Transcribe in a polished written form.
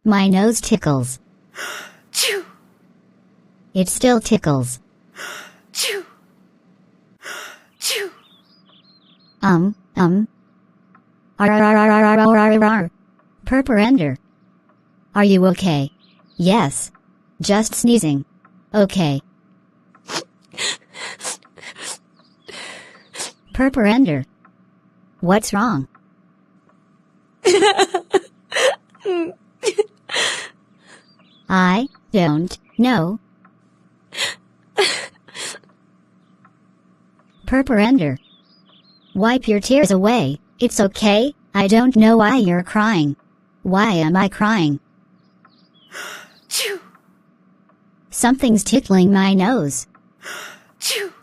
My nose tickles. Choo! It still tickles. Choo! Choo! Ar. Purpur Ender. Are you okay? Yes. Just sneezing. Okay. Purpur Ender. What's wrong? I don't know. Purpur Ender. Wipe your tears away. It's okay. I don't know why you're crying. Why am I crying? Choo! Something's tickling my nose. Choo!